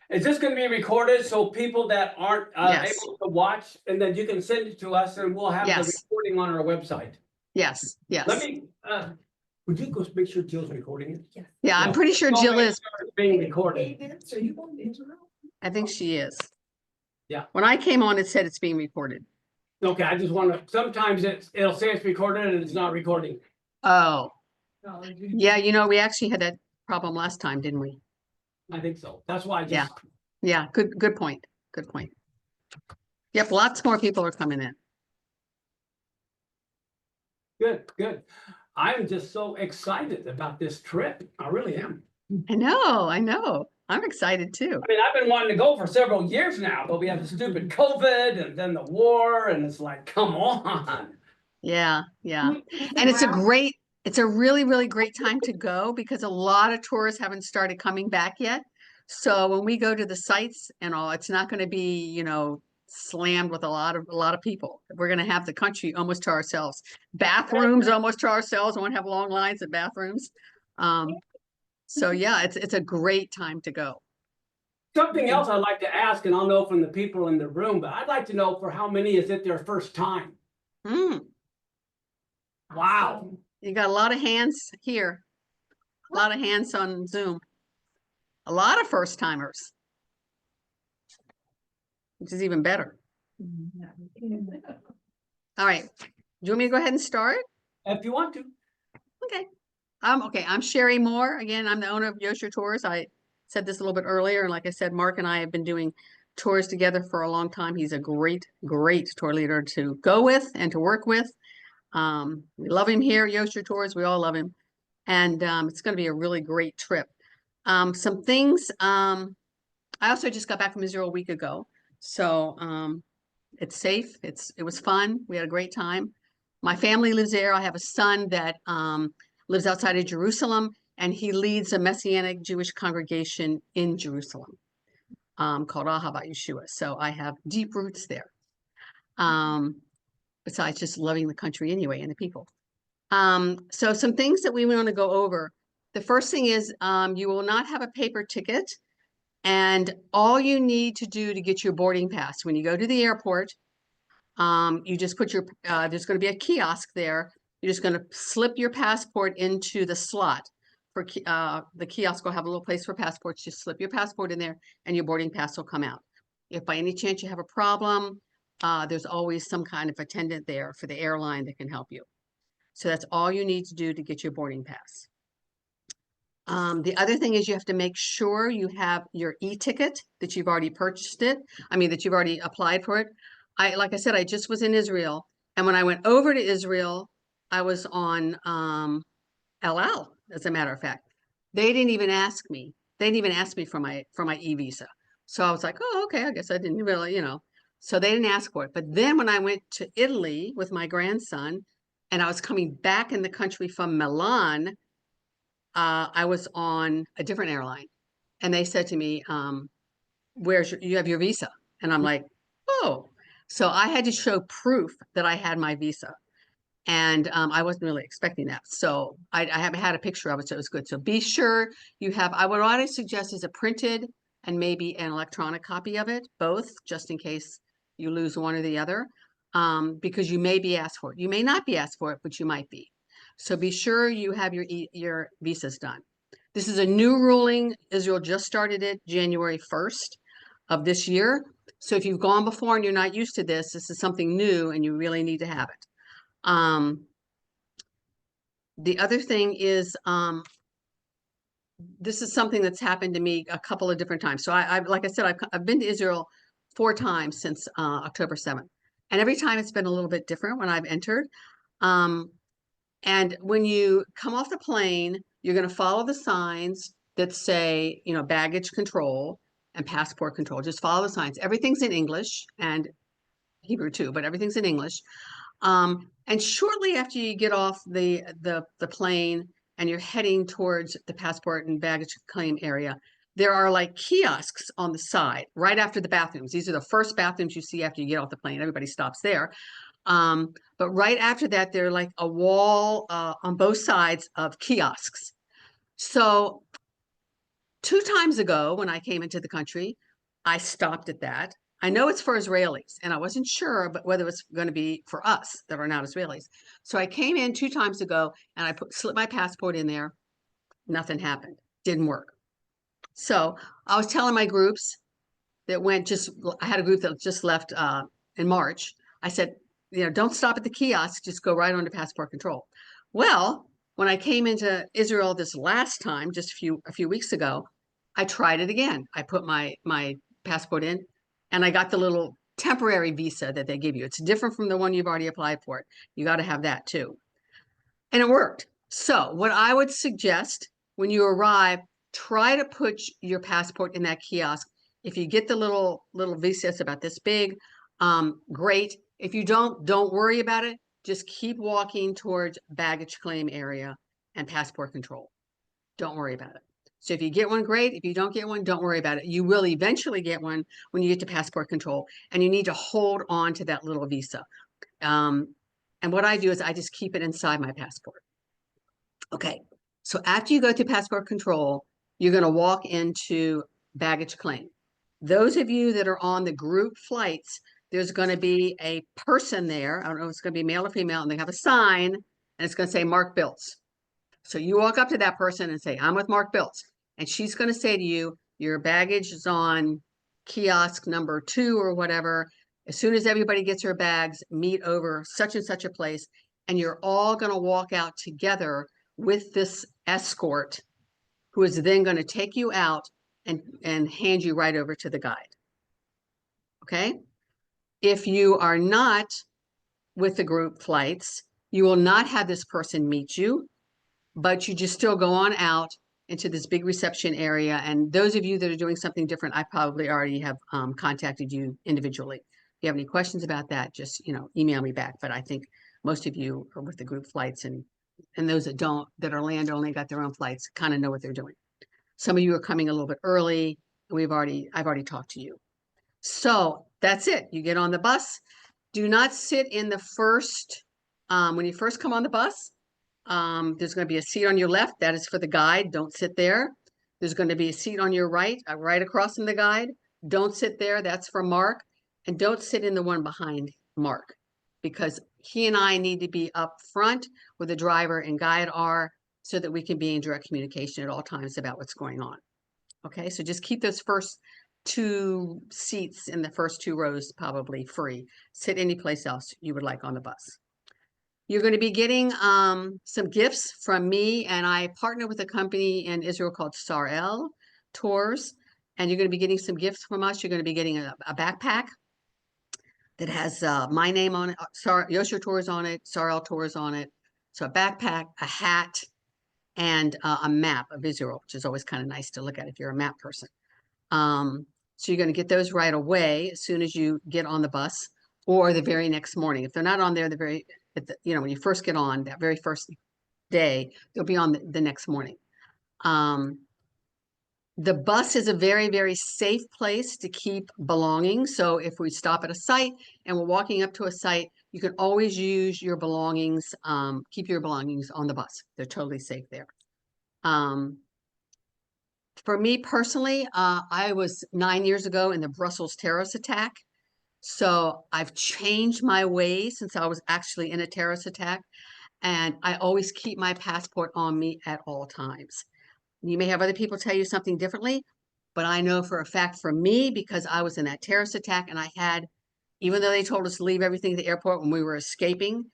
Is this going to be recorded so people that aren't Yes. able to watch, and then you can send it to us and we'll have the Yes. recording on our website? Yes. Yes. Let me, would you go make sure Jill's recording it? Yeah, I'm pretty sure Go Jill make is. sure it's being recorded. I think she is. Yeah. When I came on, it said it's being recorded. Okay, I just want to, sometimes it'll say it's recorded and it's not recording. Oh, yeah. You know, we actually had that problem last time, didn't we? I think so. That's why I just. Yeah. Yeah. Good point. Good point. Yep. Lots more people are coming in. Good. I'm just so excited about this trip. I really am. I know. I'm excited too. I mean, I've been wanting to go for several years now, but we have the stupid COVID and then the war, and it's like, come on. Yeah. Yeah. And it's a really, really great time to go because a lot of tourists haven't started coming back yet. So when we go to the sites and all, it's not going to be, you know, slammed with a lot of people. We're going to have the country almost to ourselves. Bathrooms almost to ourselves. We won't have long lines at bathrooms. So yeah, it's a great time to go. Something else I'd like to ask, and I'll know from the people in the room, but I'd like to know for how many is it their first time? Wow. You got a lot of hands here. A lot of hands on Zoom. A lot of first timers. Which is even better. All right. Do you want me to go ahead and start? If you want to. Okay. Okay. I'm Sherry Moore. Again, I'm the owner of Yosher Tours. I said this a little bit earlier. And like I said, Mark and I have been doing tours together for a long time. He's a great tour leader to go with and to work with. We love him here at Yosher Tours. We all love him. And it's going to be a really great trip. Some things, I also just got back from Israel a week ago. So it's safe. It was fun. We had a great time. My family lives there. I have a son that lives outside of Jerusalem, and he leads a Messianic Jewish congregation in Jerusalem called Ahavat Yeshua. So I have deep roots there. Besides just loving the country anyway and the people. So some things that we want to go over. The first thing is you will not have a paper ticket. And all you need to do to get your boarding pass, when you go to the airport, you just put your, there's going to be a kiosk there. You're just going to slip your passport into the slot. For the kiosk will have a little place for passports. Just slip your passport in there and your boarding pass will come out. If by any chance you have a problem, there's always some kind of attendant there for the airline that can help you. So that's all you need to do to get your boarding pass. The other thing is you have to make sure you have your e-ticket, that you've already purchased it. I mean, that you've already applied for it. Like I said, I just was in Israel. And when I went over to Israel, I was on El Al, as a matter of fact. They didn't even ask me. They didn't even ask me for my e-visa. So I was like, oh, okay, I guess I didn't really, you know. So they didn't ask for it. But then when I went to Italy with my grandson, and I was coming back in the country from Milan, I was on a different airline, and they said to me, you have your visa? And I'm like, oh. So I had to show proof that I had my visa. And I wasn't really expecting that. So I haven't had a picture of it, so it was good. So be sure you have, what I suggest is a printed and maybe an electronic copy of it, both, just in case you lose one or the other, because you may be asked for it. You may not be asked for it, but you might be. So be sure you have your visas done. This is a new ruling. Israel just started it January 1st of this year. So if you've gone before and you're not used to this, this is something new and you really need to have it. The other thing is, this is something that's happened to me a couple of different times. So like I said, I've been to Israel 4 times since October 7th. And every time it's been a little bit different when I've entered. And when you come off the plane, you're going to follow the signs that say, you know, baggage control and passport control. Just follow the signs. Everything's in English and Hebrew too, but everything's in English. And shortly after you get off the plane and you're heading towards the passport and baggage claim area, there are like kiosks on the side, right after the bathrooms. These are the first bathrooms you see after you get off the plane. Everybody stops there. But right after that, they're like a wall on both sides of kiosks. So 2 times ago, when I came into the country, I stopped at that. I know it's for Israelis, and I wasn't sure but whether it's going to be for us that are not Israelis. So I came in 2 times ago and I slipped my passport in there. Nothing happened. Didn't work. So I was telling my groups that I had a group that just left in March. I said, don't stop at the kiosk, just go right on to passport control. Well, when I came into Israel this last time, just a few weeks ago, I tried it again. I put my passport in and I got the little temporary visa that they give you. It's different from the one you've already applied for. You got to have that too. And it worked. So what I would suggest when you arrive, try to put your passport in that kiosk. If you get the little visa, it's about this big, great. If you don't worry about it. Just keep walking towards baggage claim area and passport control. Don't worry about it. So if you get one, great. If you don't get one, don't worry about it. You will eventually get one when you get to passport control, and you need to hold on to that little visa. And what I do is I just keep it inside my passport. Okay, so after you go through passport control, you're going to walk into baggage claim. Those of you that are on the group flights, there's going to be a person there. I don't know if it's going to be male or female, and they have a sign, and it's going to say Mark Biltz. So you walk up to that person and say, I'm with Mark Biltz. And she's going to say to you, your baggage is on kiosk number 2 or whatever. As soon as everybody gets their bags, meet over such and such a place. And you're all going to walk out together with this escort who is then going to take you out and hand you right over to the guide. Okay? If you are not with the group flights, you will not have this person meet you, but you just still go on out into this big reception area. And those of you that are doing something different, I probably already have contacted you individually. If you have any questions about that, just email me back. But I think most of you are with the group flights, and those that don't, that are land only, got their own flights, kind of know what they're doing. Some of you are coming a little bit early, and I've already talked to you. So that's it. You get on the bus. Do not sit in the first, when you first come on the bus, there's going to be a seat on your left. That is for the guide. Don't sit there. There's going to be a seat on your right, right across from the guide. Don't sit there. That's for Mark. And don't sit in the one behind Mark, because he and I need to be up front where the driver and guide are, so that we can be in direct communication at all times about what's going on. Okay, so just keep those first 2 seats in the first 2 rows probably free. Sit any place else you would like on the bus. You're going to be getting some gifts from me, and I partner with a company in Israel called Sarel Tours, and you're going to be getting some gifts from us. You're going to be getting a backpack that has my name on it, Yosher Tours on it, Sarel Tours on it. So a backpack, a hat, and a map of Israel, which is always kind of nice to look at if you're a map person. So you're going to get those right away as soon as you get on the bus, or the very next morning. If they're not on there when you first get on, that very first day, they'll be on the next morning. The bus is a very, very safe place to keep belongings. So if we stop at a site and we're walking up to a site, you can always use your belongings, keep your belongings on the bus. They're totally safe there. For me personally, I was 9 years ago in the Brussels terrorist attack. So I've changed my ways since I was actually in a terrorist attack. And I always keep my passport on me at all times. You may have other people tell you something differently, but I know for a fact for me, because I was in that terrorist attack, and even though they told us to leave everything at the airport when we were escaping,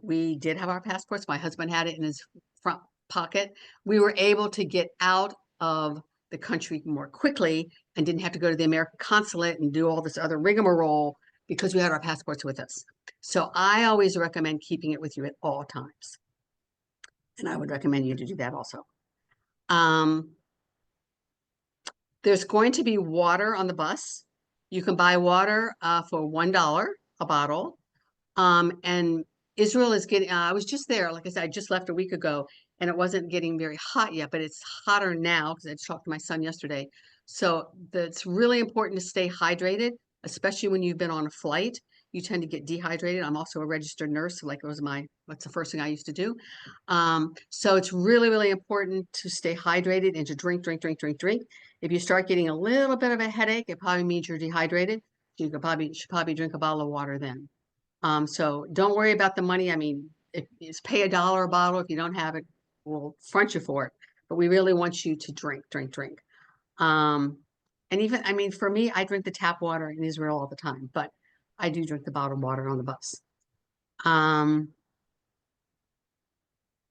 we did have our passports. My husband had it in his front pocket. We were able to get out of the country more quickly and didn't have to go to the American consulate and do all this other rigmarole, because we had our passports with us. So I always recommend keeping it with you at all times. And I would recommend you to do that also. There's going to be water on the bus. You can buy water for $1 a bottle. And Israel is getting, I was just there, like I said, I just left a week ago, and it wasn't getting very hot yet, but it's hotter now because I just talked to my son yesterday. So it's really important to stay hydrated, especially when you've been on a flight. you tend to get dehydrated. I'm also a registered nurse, so like that's the first thing I used to do. So it's really, really important to stay hydrated and to drink, drink, drink, drink, drink. If you start getting a little bit of a headache, it probably means you're dehydrated. You should probably drink a bottle of water then. So don't worry about the money. I mean, if it's pay $1 a bottle. If you don't have it, we'll front you for it. But we really want you to drink, drink, drink. And even, I mean, for me, I drink the tap water in Israel all the time, but I do drink the bottled water on the bus.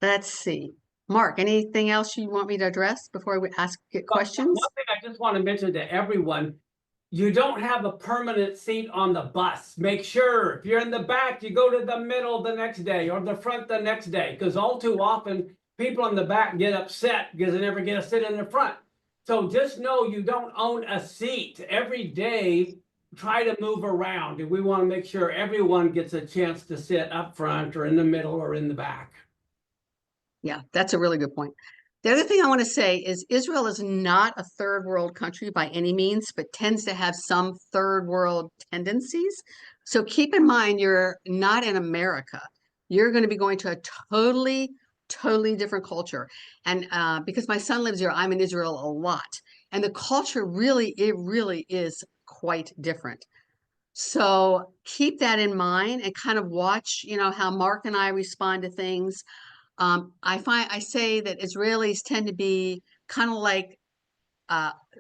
Let's see. Mark, anything else you want me to address before we get questions? One thing I just want to mention to everyone, you don't have a permanent seat on the bus. Make sure if you're in the back, you go to the middle the next day or the front the next day, because all too often people in the back get upset because they never get a sit in the front. So just know you don't own a seat. Every day, try to move around, and we want to make sure everyone gets a chance to sit up front or in the middle or in the back. Yeah, that's a really good point. The other thing I want to say is Israel is not a third world country by any means, but tends to have some third world tendencies. So keep in mind, you're not in America. You're going to be going to a totally, totally different culture. And because my son lives here, I'm in Israel a lot. And the culture really, it really is quite different. So keep that in mind and kind of watch, how Mark and I respond to things. I say that Israelis tend to be kind of like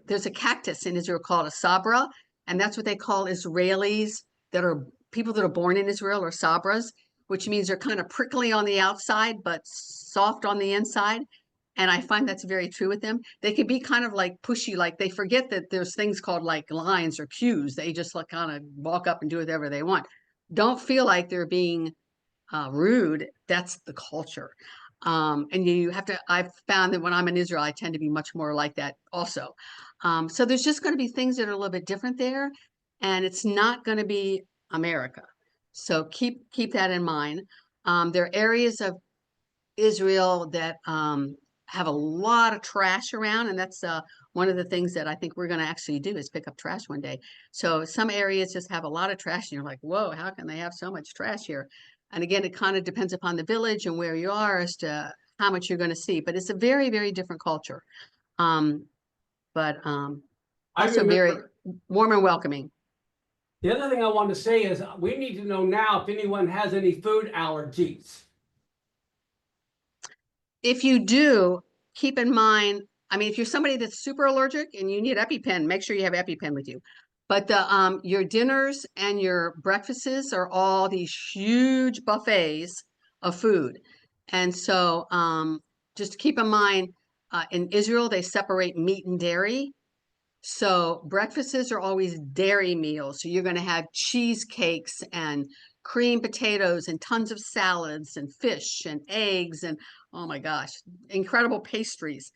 there's a cactus in Israel called a sabra, and that's what they call Israelis that are people that are born in Israel or sabras, which means they're kind of prickly on the outside but soft on the inside. And I find that's very true with them. They can be kind of like pushy, like they forget that there's things called like lines or cues. They just like kind of walk up and do whatever they want. Don't feel like they're being rude. That's the culture. And you have to, I've found that when I'm in Israel, I tend to be much more like that also. So there's just going to be things that are a little bit different there, and it's not going to be America. So keep that in mind. There are areas of Israel that have a lot of trash around, and that's one of the things that I think we're going to actually do is pick up trash one day. So some areas just have a lot of trash, and you're like, whoa, how can they have so much trash here? And again, it kind of depends upon the village and where you are as to how much you're going to see. But it's a very, very different culture. But also very warm and welcoming. The other thing I want to say is we need to know now if anyone has any food allergies. If you do, keep in mind, I mean, if you're somebody that's super allergic and you need EpiPen, make sure you have EpiPen with you. But the your dinners and your breakfasts are all these huge buffets of food. And so just keep in mind, in Israel, they separate meat and dairy. So breakfasts are always dairy meals. So you're going to have cheesecakes and cream potatoes and tons of salads and fish and eggs and oh my gosh, incredible pastries.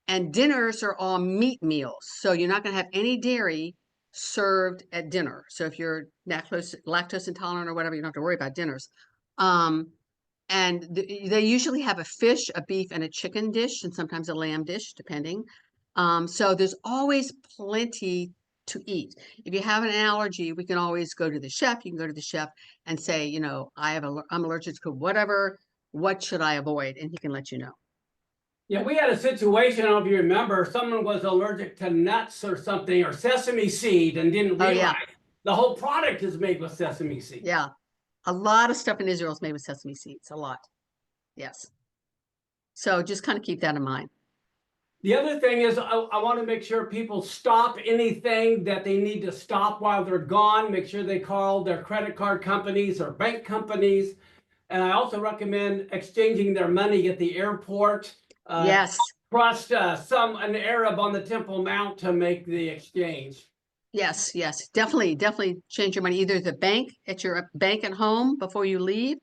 And dinners are all meat meals. So you're not going to have any dairy served at dinner. So if you're lactose intolerant or whatever, you don't have to worry about dinners. And they usually have a fish, a beef, and a chicken dish, and sometimes a lamb dish, depending. So there's always plenty to eat. If you have an allergy, we can always go to the chef. You can go to the chef and say, I'm allergic to whatever. What should I avoid? And he can let you know. Yeah, we had a situation, I don't know if you remember, someone was allergic to nuts or something or sesame seed and didn't realize the whole product is made with sesame seed. Yeah. A lot of stuff in Israel is made with sesame seeds. A lot. Yes. So just kind of keep that in mind. The other thing is I want to make sure people stop anything that they need to stop while they're gone. Make sure they call their credit card companies or bank companies. And I also recommend exchanging their money at the airport. Yes. Trust an Arab on the Temple Mount to make the exchange. Yes, yes, definitely change your money either the bank at your bank at home before you leave,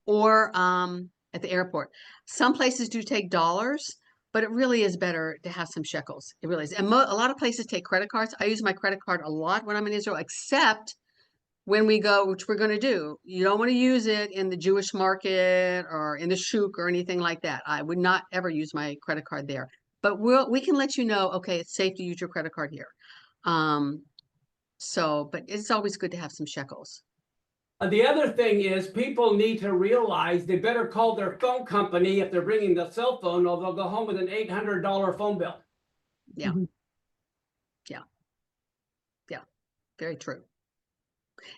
or at the airport. Some places do take dollars, but it really is better to have some shekels. It really is. And a lot of places take credit cards. I use my credit card a lot when I'm in Israel, except when we go, which we're going to do. You don't want to use it in the Jewish market or in the shuk or anything like that. I would not ever use my credit card there. But we can let you know, okay, it's safe to use your credit card here. So, but it's always good to have some shekels. The other thing is people need to realize they better call their phone company if they're bringing the cell phone, or they'll go home with an $800 phone bill. Yeah. Yeah. Yeah. Very true.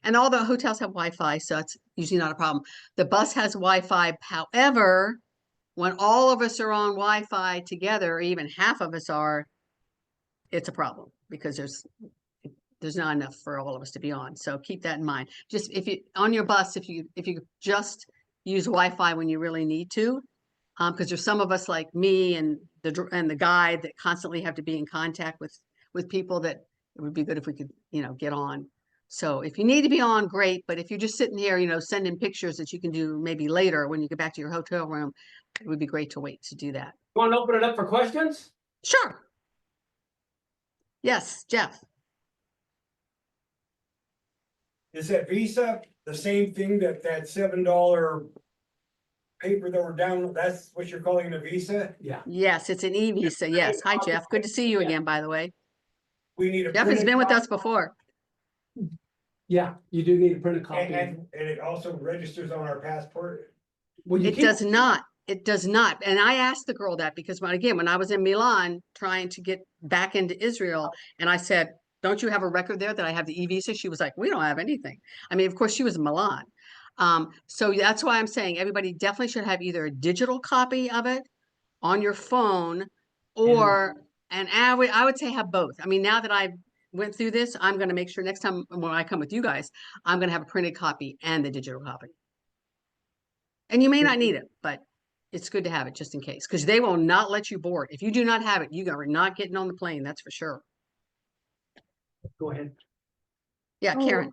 And all the hotels have Wi-Fi, so it's usually not a problem. The bus has Wi-Fi. However, when all of us are on Wi-Fi together, or even half of us are, it's a problem because there's not enough for all of us to be on. So keep that in mind. Just if you on your bus, if you just use Wi-Fi when you really need to, because there's some of us like me and the guide that constantly have to be in contact with people, that it would be good if we could, get on. So if you need to be on, great. But if you're just sitting here, sending pictures that you can do maybe later when you get back to your hotel room, it would be great to wait to do that. Want to open it up for questions? Sure. Yes, Jeff. Is that Visa the same thing that $7 paper that we're down, that's what you're calling a Visa? Yeah. Yes, it's an e-visa. Yes. Hi, Jeff. Good to see you again, by the way. We need a Jeff has printed been with copy, us before. Yeah, you do need to print a copy. and it also registers on our passport. Well, you It keep- does not. It does not. And I asked the girl that because when I was in Milan trying to get back into Israel, and I said, don't you have a record there that I have the e-visa? She was like, we don't have anything. I mean, of course she was in Milan. So that's why I'm saying everybody definitely should have either a digital copy of it on your phone, or, and I would say have both. I mean, now that I went through this, I'm going to make sure next time when I come with you guys, I'm going to have a printed copy and the digital copy. And you may not need it, but it's good to have it just in case, because they will not let you board. If you do not have it, you are not getting on the plane. That's for sure. Go ahead. Yeah, Karen.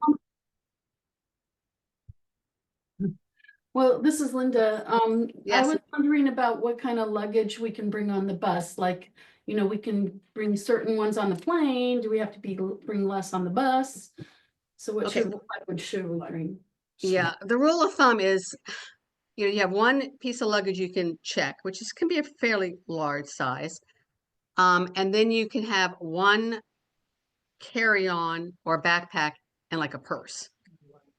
Well, this is Linda. I Yes. was wondering about what kind of luggage we can bring on the bus. Like, we can bring certain ones on the plane. Do we have to bring less on the bus? So what Okay, luggage should we bring? Yeah, the rule of thumb is, you have one piece of luggage you can check, which can be a fairly large size. And then you can have one carry-on or backpack and like a purse.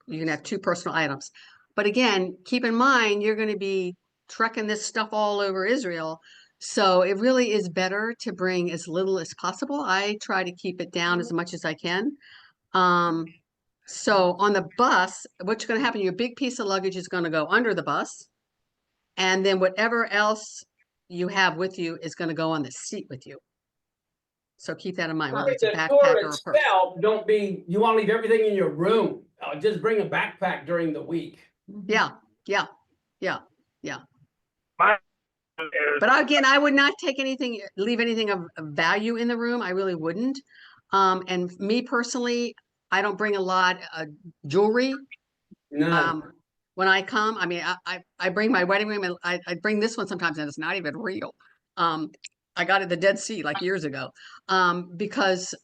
You can have two personal items. But again, keep in mind, you're going to be trekking this stuff all over Israel. So it really is better to bring as little as possible. I try to keep it down as much as I can. So on the bus, what's going to happen, your big piece of luggage is going to go under the bus. And then whatever else you have with you is going to go on the seat with you. So keep that in mind, whether it's a The backpack tour or a purse. itself, you want to leave everything in your room. Just bring a backpack during the week. Yeah. But again, I would not leave anything of value in the room. I really wouldn't. And me personally, I don't bring a lot of jewelry. No. When I come, I mean, I bring my wedding ring, and I bring this one sometimes, and it's not even real. I got it at the Dead Sea like years ago. Because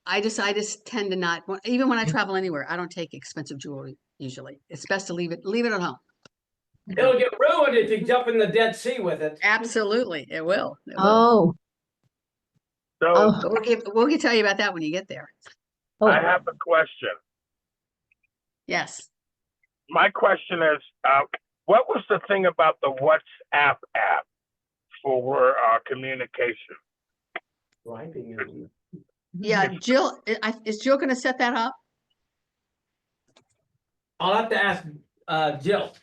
I just tend to not, even when I travel anywhere, I don't take expensive jewelry usually. It's best to leave it at home. It'll get ruined if you jump in the Dead Sea with it. Absolutely, it will. It will. Oh, So oh, But we'll tell you about that when you get there. I oh, have a question. Yes. My question is, what was the thing about the WhatsApp app for communication? Yeah, Jill, is Jill going to set that up? I'll have to ask Jill.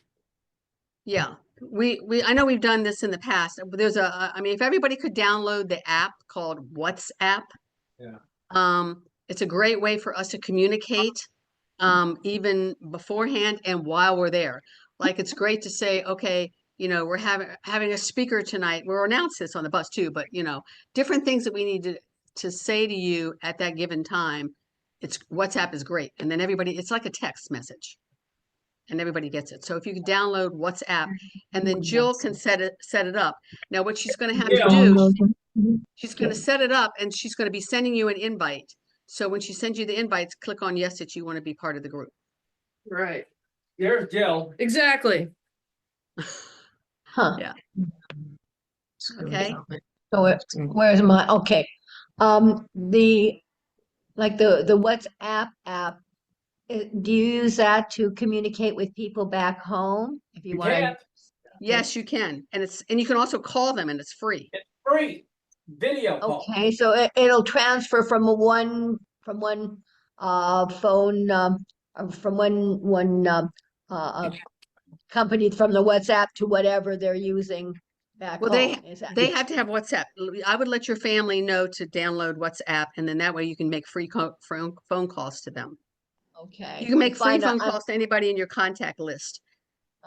Yeah, I know we've done this in the past, but I mean, if everybody could download the app called WhatsApp. Yeah. It's a great way for us to communicate, even beforehand and while we're there. Like, it's great to say, okay, we're having a speaker tonight. We'll announce this on the bus too, but different things that we need to say to you at that given time. WhatsApp is great. And then it's like a text message. And everybody gets it. So if you can download WhatsApp, and then Jill can set it up. Now, what she's going to have to do, she's going to set it up, and she's going to be sending you an invite. So when she sends you the invites, click on yes that you want to be part of the group. Right. There's Jill. Exactly. huh. Yeah. Okay. So where's my, okay. The like the WhatsApp app, do you use that to communicate with people back home? If you You want to, can, Yes, you can. And you can also call them and it's free. it's free, video call. okay, so it'll transfer from one phone or from one company from the WhatsApp to whatever they're using back Well, home. Is that they have to have WhatsApp. I would let your family know to download WhatsApp, and then that way you can make free phone calls to them. okay? You can make free Fine, phone calls to anybody in your contact list.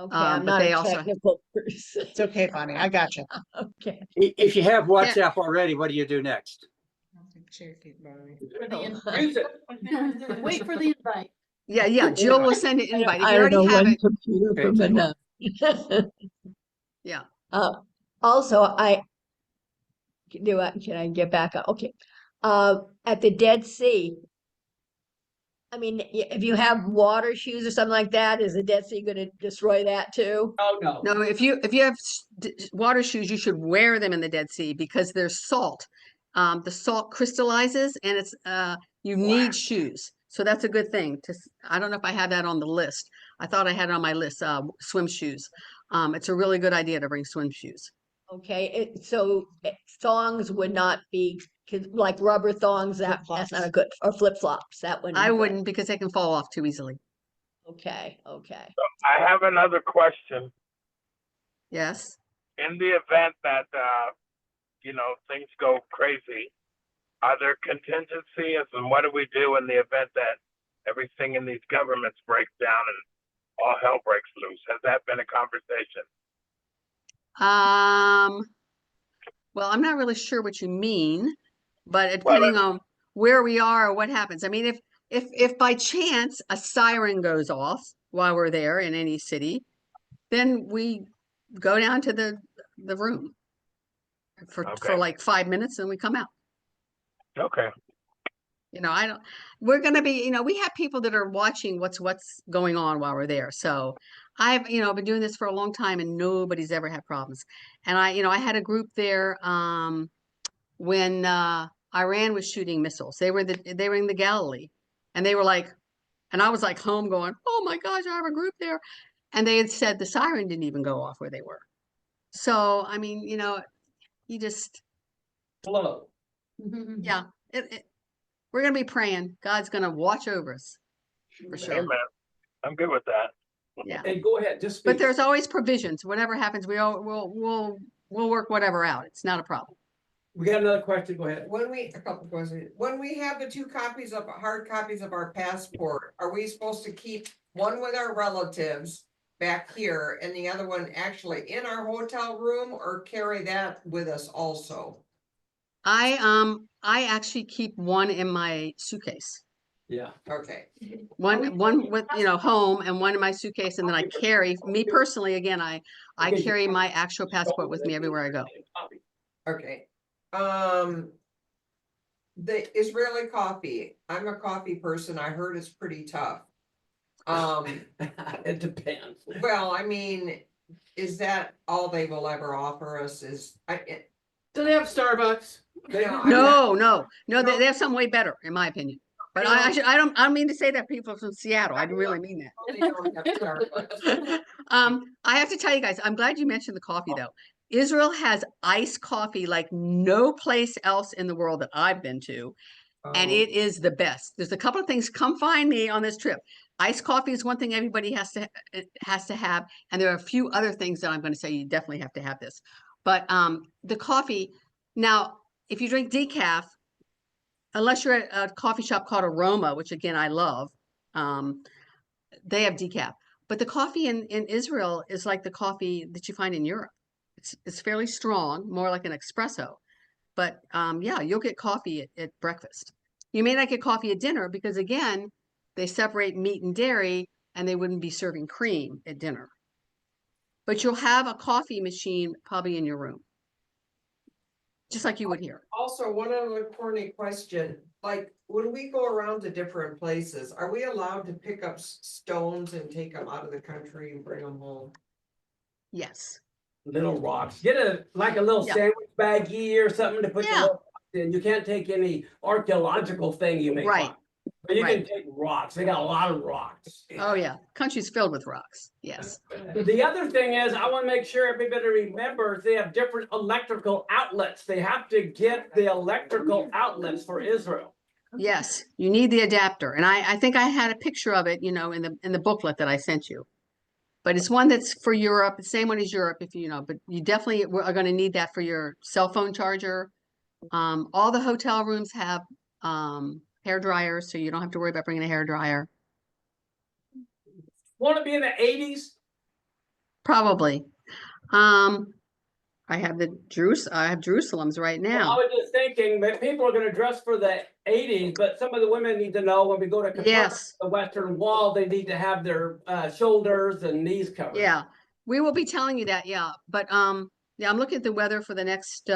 Okay, I'm but not they a also- technical person. It's okay, Bonnie. I got you. Okay. If you have WhatsApp already, what do you do next? For the Use it. invite. Wait for the invite. Yeah, Jill will send an invite. If I you don't know already have one it, computer Okay, from take another. yeah. Also, can I get back up? Okay. At the Dead Sea, I mean, if you have water shoes or something like that, is the Dead Sea going to destroy that too? Oh, no. No, if you have water shoes, you should wear them in the Dead Sea because there's salt. The salt crystallizes, and it's you need shoes. So that's a good thing. I don't know if I had that on the list. I thought I had it on my list. Swim shoes. It's a really good idea to bring swim shoes. Okay, so thongs would not be like rubber thongs. That's not a Flip-flops. good, or flip flops. That wouldn't. I be good. wouldn't because they can fall off too easily. Okay. I have another question. Yes. In the event that, things go crazy, are there contingencies, and what do we do in the event that everything in these governments breaks down and all hell breaks loose? Has that been a conversation? Well, I'm not really sure what you mean, but depending on where we are or what happens. I mean, if by chance a siren goes off while we're there in any city, then we go down to the room for Okay. like 5 minutes and we come out. Okay. We're going to be, we have people that are watching what's going on while we're there. So I've been doing this for a long time and nobody's ever had problems. And I had a group there, when, Iran was shooting missiles. They were in the Galilee, and they were like, and I was like home going, oh my gosh, I have a group there. And they had said the siren didn't even go off where they were. So, I mean, you just, Flow. yeah, we're going to be praying. God's going to watch over us for sure. Amen. I'm good with that. Yeah. And go ahead, just But speak. there's always provisions. Whatever happens, we'll work whatever out. It's not a problem. We got another question, go ahead. A couple questions. When we have the two hard copies of our passport, are we supposed to keep one with our relatives back here and the other one actually in our hotel room, or carry that with us also? I actually keep one in my suitcase. Yeah. Okay. One with, home, and one in my suitcase, and then I carry, me personally, again, I carry my actual passport with me everywhere I go. Okay. The Israeli coffee, I'm a coffee person. I heard it's pretty tough. It depends. Well, I mean, is that all they will ever offer us Do they have Starbucks? No, they have something way better, in my opinion. But I don't mean to say that people from Seattle. I really mean that. They don't have Starbucks. I have to tell you guys, I'm glad you mentioned the coffee though. Israel has iced coffee like no place else in the world that I've been to. And it is the best. There's a couple of things. Come find me on this trip. Iced coffee is one thing everybody has to have. And there are a few other things that I'm going to say you definitely have to have this. But the coffee, now, if you drink decaf, unless you're at a coffee shop called Aroma, which again, I love, they have decaf. But the coffee in Israel is like the coffee that you find in Europe. It's fairly strong, more like an espresso. But yeah, you'll get coffee at breakfast. You may not get coffee at dinner because, again, they separate meat and dairy, and they wouldn't be serving cream at dinner. But you'll have a coffee machine probably in your room, just like you would here. Also, one other corny question, like when we go around to different places, are we allowed to pick up stones and take them out of the country and bring them home? Yes. Little rocks. Get a little Yeah. sandwich baggie or something to put the Yeah. little And you can't take any archaeological thing you may Right. find. But you can Right. take rocks. They got a lot of rocks. Oh, yeah. Country's filled with rocks. Yes. The other thing is, I want to make sure everybody remembers they have different electrical outlets. They have to get the electrical outlets for Israel. Yes, you need the adapter. And I think I had a picture of it, you know, in the booklet that I sent you. But it's one that's for Europe, the same one as Europe, if you know, but you definitely are going to need that for your cell phone charger. All the hotel rooms have hair dryers, so you don't have to worry about bringing a hair dryer. Want to be in the 80s? Probably. I have Jerusalem's right Well, I now. was just thinking that people are going to dress for the 80s, but some of the women need to know when we go to confront Yes. the Western Wall, they need to have their shoulders and knees covered. Yeah, we will be telling you that, yeah. But yeah, I'm looking at the weather for the next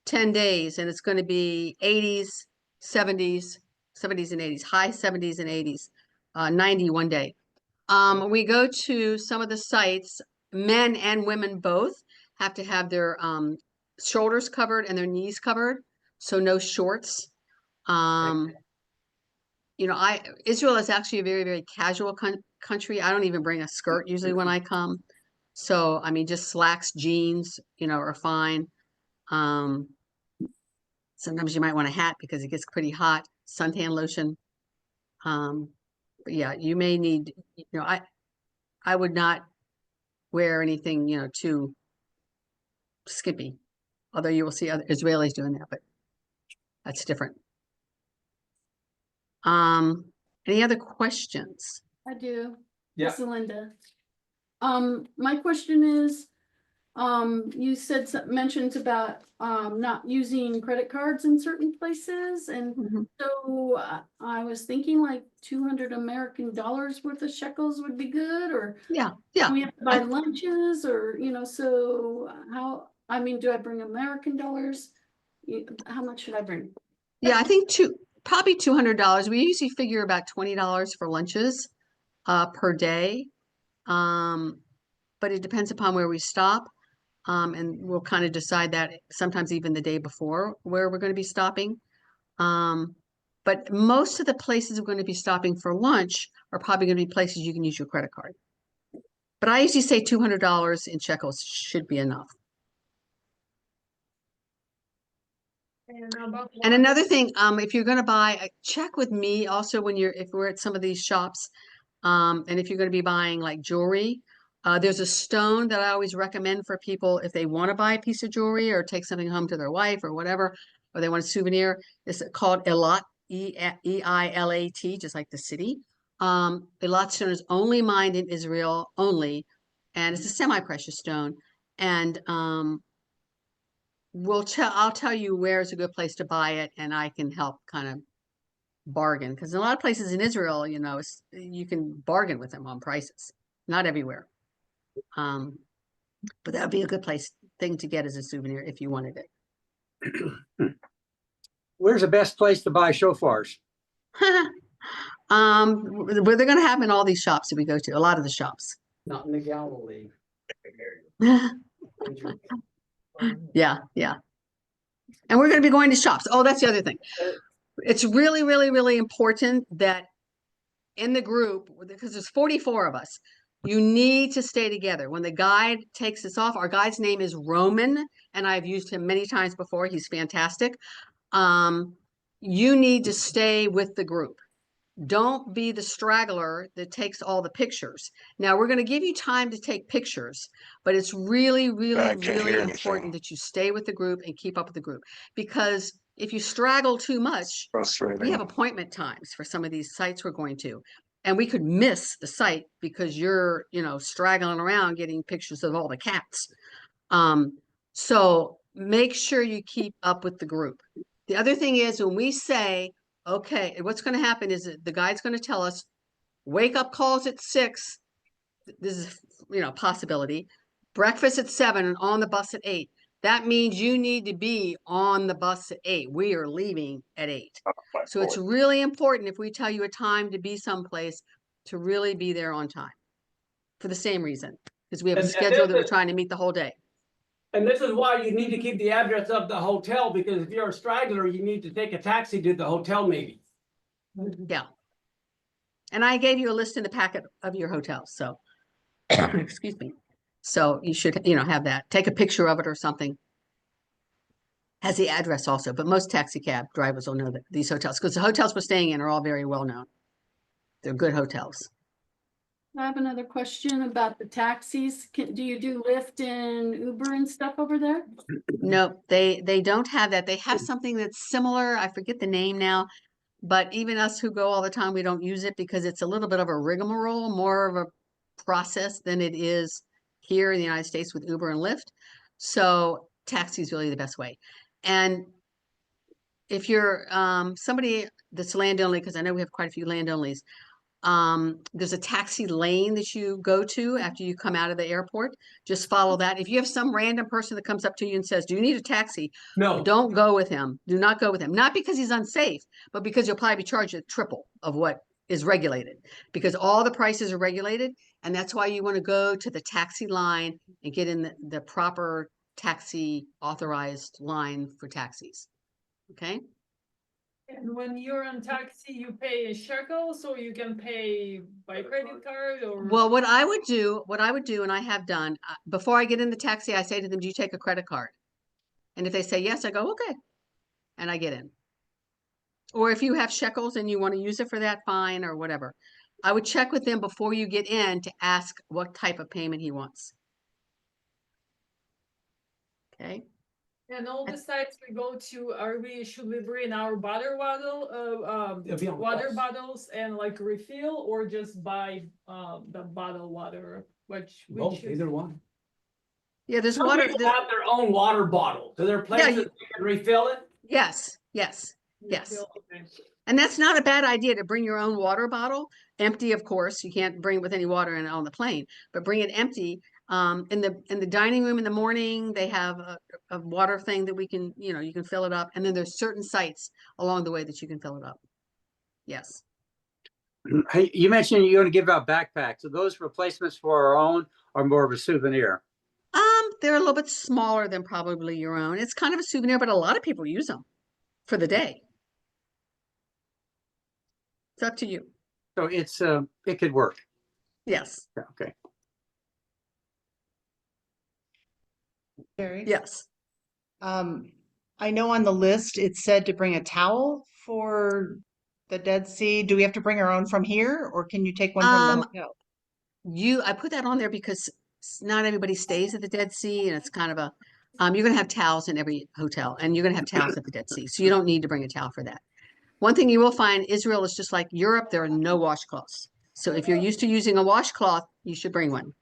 10 days, and it's going to be 80s, 70s and 80s, high 70s and 80s, 90 one day. We go to some of the sites, men and women both have to have their shoulders covered and their knees covered, so no shorts. You know, Israel is actually a very, very casual country. I don't even bring a skirt usually when I come. So, I mean, just slacks, jeans, you know, are fine. Sometimes you might want a hat because it gets pretty hot, suntan lotion. But yeah, you may need, you know, I would not wear anything, you know, too skimpy. Although you will see other Israelis doing that, but that's different. Any other questions? I do. Yeah. This is Linda. My question is, you said mentions about not using credit cards in certain places, and Mhm. so I was thinking like 200 American dollars worth of shekels would be good, or Yeah, do yeah. we have to buy lunches, or you know, so how? I mean, do I bring American dollars? How much should I bring? Yeah, I think probably $200. We usually figure about $20 for lunches per day. But it depends upon where we stop. And we'll kind of decide that sometimes even the day before where we're going to be stopping. But most of the places we're going to be stopping for lunch are probably going to be places you can use your credit card. But I usually say $200 in shekels should be enough. And another thing, if you're going to buy, check with me also when if we're at some of these shops, and if you're going to be buying like jewelry, there's a stone that I always recommend for people if they want to buy a piece of jewelry or take something home to their wife or whatever, or they want a souvenir. It's called Eilat, E-I-L-A-T, just like the city. Eilat stone is only mined in Israel only, and it's a semi-precious stone. And I'll tell you where's a good place to buy it, and I can help kind of bargain, because in a lot of places in Israel, you know, you can bargain with them on prices. Not everywhere. But that would be a good thing to get as a souvenir if you wanted it. Where's the best place to buy shofars? Where they're going to have in all these shops that we go to, a lot of the shops. Not in the Galilee. Yeah, yeah. And we're going to be going to shops. Oh, that's the other thing. It's really, really, really important that in the group, because there's 44 of us, you need to stay together. When the guide takes us off, our guide's name is Roman, and I've used him many times before. He's fantastic. You need to stay with the group. Don't be the straggler that takes all the pictures. Now, we're going to give you time to take pictures, but it's really, really, really important that you stay with the group and keep up with the group. Because if you straggle too much, we have appointment times for some of these sites we're going to, and we could miss the site because you're, you know, straggling around getting pictures of all the cats. So make sure you keep up with the group. The other thing is when we say, okay, what's going to happen is that the guide's going to tell us wake up calls at 6. This is, you know, possibility. Breakfast at 7 and on the bus at 8. That means you need to be on the bus at 8. We are leaving at 8. So it's really important if we tell you a time to be someplace to really be there on time for the same reason, because we have a schedule that we're trying to meet the whole day. And this is why you need to keep the address of the hotel, because if you're a straggler, you need to take a taxi to the hotel maybe. Yeah. And I gave you a list in the packet of your hotels, so, excuse me. So you should, have that. Take a picture of it or something. Has the address also, but most taxi cab drivers will know that these hotels, because the hotels we're staying in are all very well known. They're good hotels. I have another question about the taxis. Do you do Lyft and Uber and stuff over there? No, they don't have that. They have something that's similar. I forget the name now. But even us who go all the time, we don't use it because it's a little bit of a rigmarole, more of a process than it is here in the United States with Uber and Lyft. So taxi is really the best way. And if you're somebody that's land only, because I know we have quite a few land onlys, there's a taxi lane that you go to after you come out of the airport. Just follow that. If you have some random person that comes up to you and says, "Do you need a taxi?" No, Don't go with him. Do not go with him. Not because he's unsafe, but because you'll probably be charged a triple of what is regulated, because all the prices are regulated. And that's why you want to go to the taxi line and get in the proper taxi authorized line for taxis. Okay. And when you're on taxi, you pay in shekels, or you can pay by credit card, or? Well, what I would do, and I have done, before I get in the taxi, I say to them, "Do you take a credit card?" And if they say yes, I go, "Okay." And I get in. Or if you have shekels and you want to use it for that, fine, or whatever. I would check with them before you get in to ask what type of payment he wants. Okay. And all the sites we go to, should we bring our water It'll be on the water bus. bottles and like refill, or just buy the bottled water? both, is- either one. Yeah, there's Some water. people have their own water bottle. Do there places you- you can refill it? Yes, yes. refill? Okay. And that's not a bad idea to bring your own water bottle, empty, of course. You can't bring it with any water in it on the plane, but bring it empty. In the dining room in the morning, they have a water thing that we can, you can fill it up. And then there's certain sites along the way that you can fill it up. Yes. Hey, you mentioned you're going to give out backpacks. Are those replacements for our own or more of a souvenir? They're a little bit smaller than probably your own. It's kind of a souvenir, but a lot of people use them for the day. It's up to you. So it could work. Yes. Yeah, okay. Sherry? Yes. I know on the list it said to bring a towel for the Dead Sea. Do we have to bring our own from here, or can you take one from the hotel? I put that on there because not everybody stays at the Dead Sea, and it's kind of a you're gonna have towels in every hotel, and you're gonna have towels at the Dead Sea, so you don't need to bring a towel for that. One thing you will find, Israel is just like Europe, there are no washcloths. So if you're used to using a washcloth, you should bring one.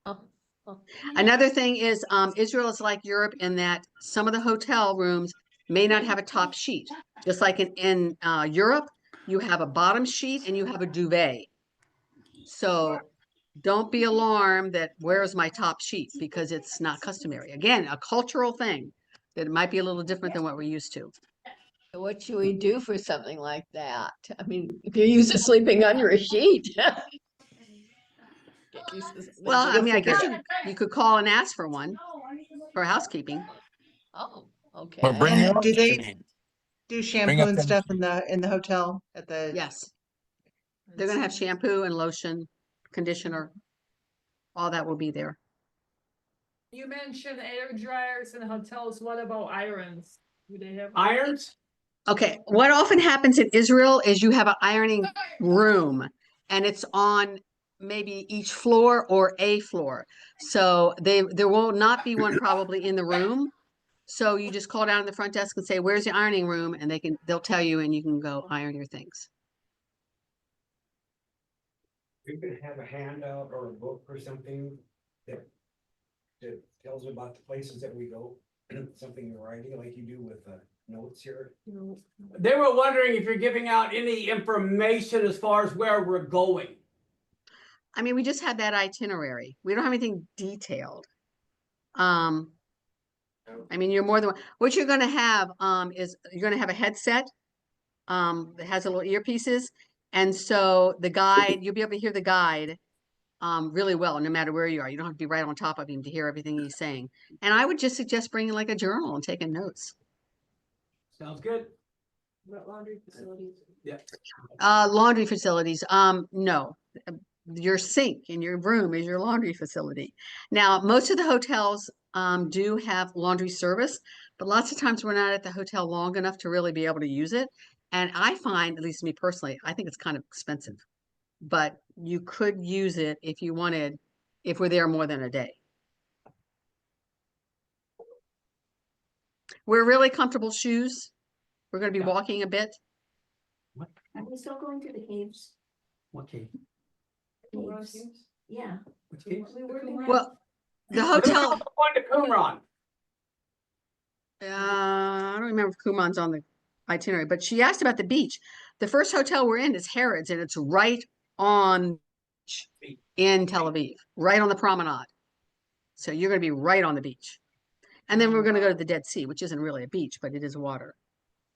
Oh, oh. Another thing is Israel is like Europe in that some of the hotel rooms may not have a top sheet. Just like in Europe, you have a bottom sheet and you have a duvet. So don't be alarmed that where's my top sheet, because it's not customary. Again, a cultural thing that might be a little different than what we're used to. What should we do for something like that? I mean, if you're used to sleeping under a sheet. Get used to something Well, I mean, I guess different. you could call and ask for one for housekeeping. Oh, okay. But bring your And own do they sheet. do Bring shampoo up and them- stuff in the hotel at the? Yes. They're gonna have shampoo and lotion, conditioner. All that will be there. You mentioned air dryers in hotels. What about irons? Do they have? Irons? Okay, what often happens in Israel is you have an ironing room and it's on maybe each floor or a floor. So there will not be one probably in the room. So you just call down to the front desk and say, "Where's the ironing room?" And they'll tell you and you can go iron your things. We could have a handout or a book or something that tells about the places that we go, something in writing like you do with notes here. They were wondering if you're giving out any information as far as where we're going. I mean, we just had that itinerary. We don't have anything detailed. I mean, you're more than what you're gonna have is you're gonna have a headset that has a little earpieces. And so the guide, you'll be able to hear the guide really well, no matter where you are. You don't have to be right on top of him to hear everything he's saying. And I would just suggest bringing like a journal and taking notes. Sounds good. About laundry facilities. Yeah. Laundry facilities, no. Your sink in your room is your laundry facility. Now, most of the hotels do have laundry service, but lots of times we're not at the hotel long enough to really be able to use it. And I find, at least me personally, I think it's kind of expensive. But you could use it if you wanted, if we're there more than a day. We're really comfortable shoes. We're going to be Yeah. walking a bit. Are we still going to the caves? What cave? Caves? Yeah. Which cave? We were thinking- Well, the We're hotel, going to Qumran. I don't remember if Kuman's on the itinerary, but she asked about the beach. The first hotel we're in is Harrods, and it's right on in Tel Aviv, right on the promenade. So you're going to be right on the beach. And then we're going to go to the Dead Sea, which isn't really a beach, but it is water.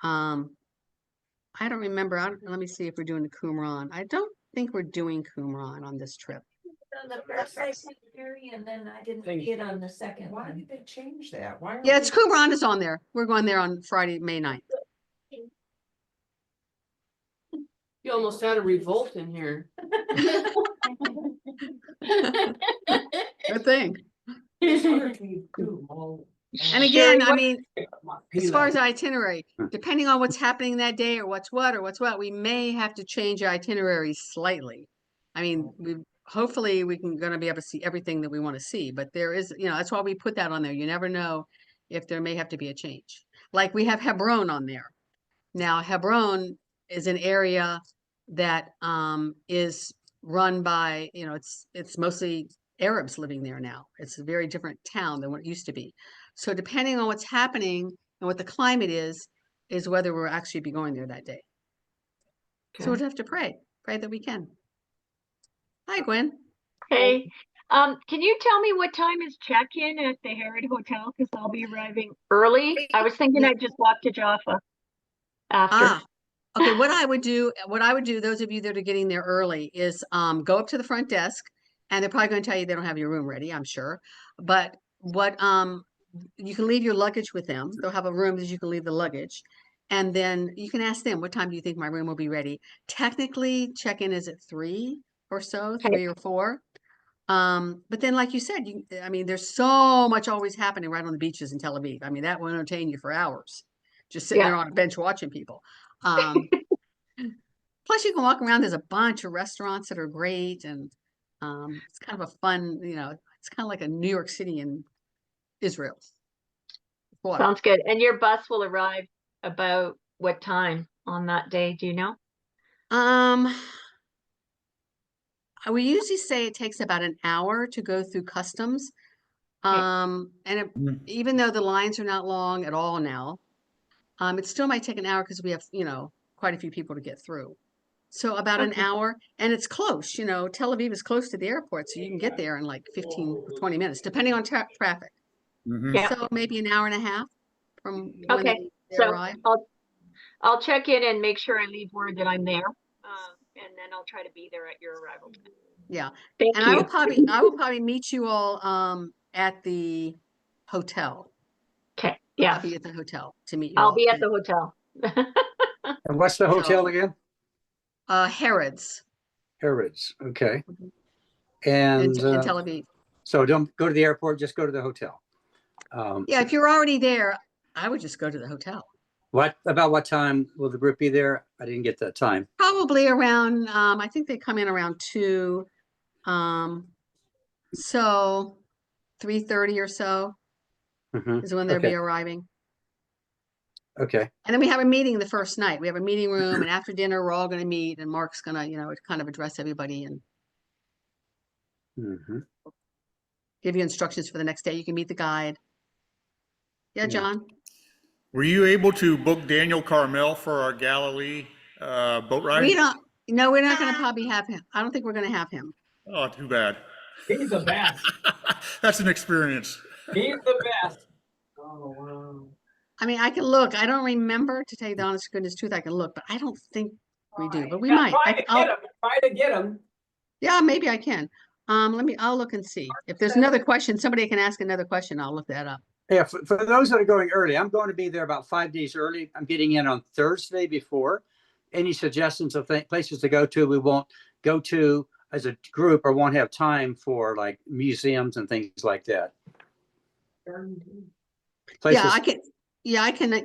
I don't remember. Let me see if we're doing the Qumran. I don't think we're doing Qumran on this trip. On the first itinerary, and then I didn't Thank see it on the second Why one. did they change that? Why? Yeah, it's Qumran is on there. We're going there on Friday, May 9th. You almost had a revolt in here. Good thing. And And again, I mean, as far as itinerary, depending on what's happening that day or what's what, we may have to change our itinerary slightly. I mean, hopefully we can gonna be able to see everything that we want to see, but there is, that's why we put that on there. You never know if there may have to be a change. Like we have Hebron on there. Now, Hebron is an area that is run by, it's mostly Arabs living there now. It's a very different town than what it used to be. So depending on what's happening and what the climate is whether we'll actually be going there that day. So we'll have to pray that we can. Hi, Gwen. Hey, can you tell me what time is check-in at the Harrod Hotel? Because I'll be arriving early. I was thinking I'd just walk to Jaffa after. Okay, what I would do, those of you that are getting there early, is go up to the front desk, and they're probably going to tell you they don't have your room ready, I'm sure. But what you can leave your luggage with them. They'll have a room that you can leave the luggage. And then you can ask them, what time do you think my room will be ready? Technically, check-in is at 3 or so, 3 or 4. But then, like you said, there's so much always happening right on the beaches in Tel Aviv. I mean, that will entertain you for hours, just sitting there on a bench watching people. Plus, you can walk around. There's a bunch of restaurants that are great, and it's kind of a fun, it's kind of like a New York City in Israel. Sounds good. And your bus will arrive about what time on that day? Do you know? We usually say it takes about an hour to go through customs. And even though the lines are not long at all now, it still might take an hour because we have, quite a few people to get through. So about an hour, and it's close, Tel Aviv is close to the airport, so you can get there in like 15 or 20 minutes, depending on traffic. So maybe an hour and a half from when they arrive. I'll check in and make sure I leave word that I'm there. And then I'll try to be there at your arrival time. Yeah. Thank and you. I will probably meet you all at the hotel. Okay. Yeah. I'll be at the hotel to meet you. I'll be at the hotel. And what's the hotel again? Harrods. Harrods. Okay. In And Tel Aviv. so don't go to the airport, just go to the hotel. Yeah, if you're already there, I would just go to the hotel. About what time will the group be there? I didn't get that time. Probably around, I think they come in around 2. So 3:30 or so is when they'll be arriving. Okay. And then we have a meeting the first night. We have a meeting room, and after dinner, we're all going to meet, and Mark's going to, kind of address everybody and give you instructions for the next day. You can meet the guide. Yeah, John? Were you able to book Daniel Carmel for our Galilee boat ride? No, we're not going to probably have him. I don't think we're going to have him. Oh, too bad. He's the best. That's an experience. He's the best. Oh, wow. I mean, I can look. I don't remember, to tell you the honest goodness truth. I can look, but I don't think we do. But we Yeah, might. Try to get him. Yeah, maybe I can. I'll look and see. If there's another question, somebody can ask another question. I'll look that up. Yeah, for those that are going early, I'm going to be there about 5 days early. I'm getting in on Thursday before. Any suggestions of places to go to, we won't go to as a group or won't have time for, like museums and things like that. Places. I can,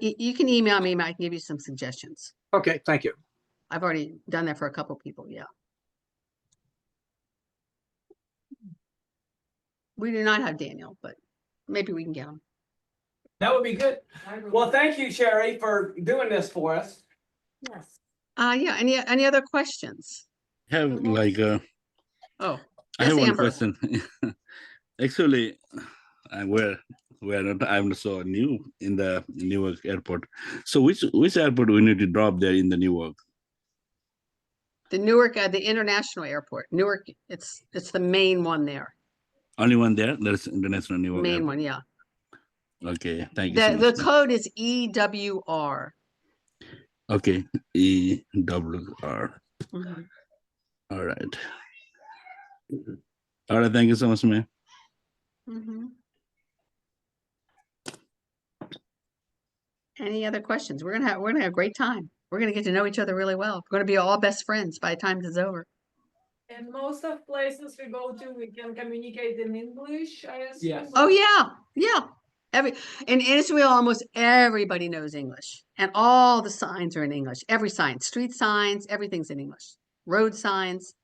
you can email me, I can give you some suggestions. Okay, thank you. I've already done that for a couple people, yeah. We do not have Daniel, but maybe we can get him. That would be good. Well, thank you, Sherry, for doing this for us. Yes. Yeah, any other questions? Have like Oh, I yes, have one Amber. question. Actually, I'm so new in the Newark airport. So which airport we need to drop there in the Newark? The Newark, the international airport. Newark, it's the main one there. Only one there? There's international Newark Main airport. one, yeah. Okay, thank you so much. The code is EWR. Okay, EWR. Mhm. All right. All right, thank you so much, ma'am. Mhm. Any other questions? We're gonna have a great time. We're gonna get to know each other really well. We're gonna be all best friends by the time this is over. And most of places we go to, we can communicate in English, I assume. Yes. Oh yeah. In Israel, almost everybody knows English, and all the signs are in English. Every sign, street signs, everything's in English. Road signs.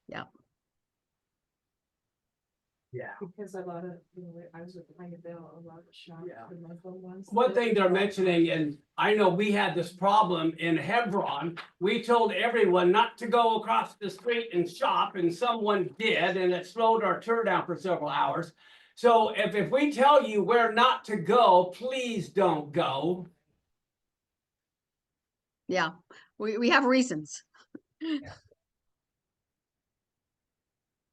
Yeah. Yeah. Because a lot of, I was with Bill, a lot of shops, Yeah. the Muslim ones. One thing they're mentioning, and I know we had this problem in Hebron, we told everyone not to go across the street and shop, and someone did, and it slowed our tour down for several hours. So if we tell you where not to go, please don't go. Yeah, we have reasons.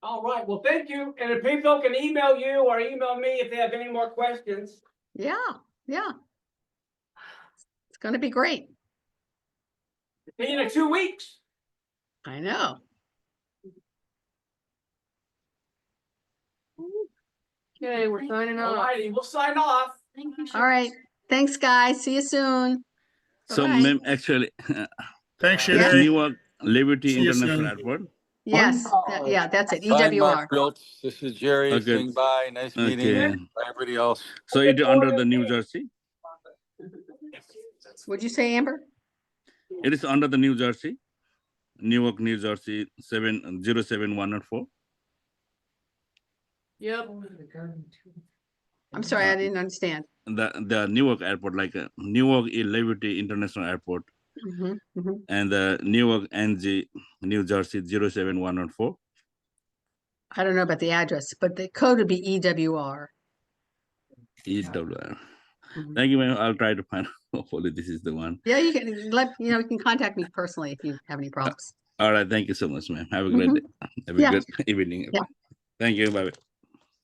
All right, well, thank you. And if people can email you or email me if they have any more questions. Yeah. It's gonna be great. See you in 2 weeks. I know. Okay, we're signing All off. righty, we'll sign off. Thank you. All right. Thanks, guys. See you soon. So, Bye-bye. ma'am, actually, Thanks, Yes. Shaddai. Newark Liberty See you International soon. Airport. Yes. Yeah, that's it. Bye, EWR. Mark Biltz. This is Jerry Okay. saying bye. Nice meeting you. Okay. Bye, everybody else. So it's under the New Jersey. What'd you say, Amber? It is under the New Jersey, Newark, New Jersey 707-104. Yep. I'm sorry, I didn't understand. The Newark airport, like Newark Liberty International Airport, and the Newark NG, New Jersey 07114. I don't know about the address, but the code would be EWR. EWR. Thank you, ma'am. I'll try to find. Hopefully, this is the one. Yeah, you can you can contact me personally if you have any problems. All right. Thank you so much, ma'am. Have a great day. Have a good evening. Yeah. Thank you. Bye.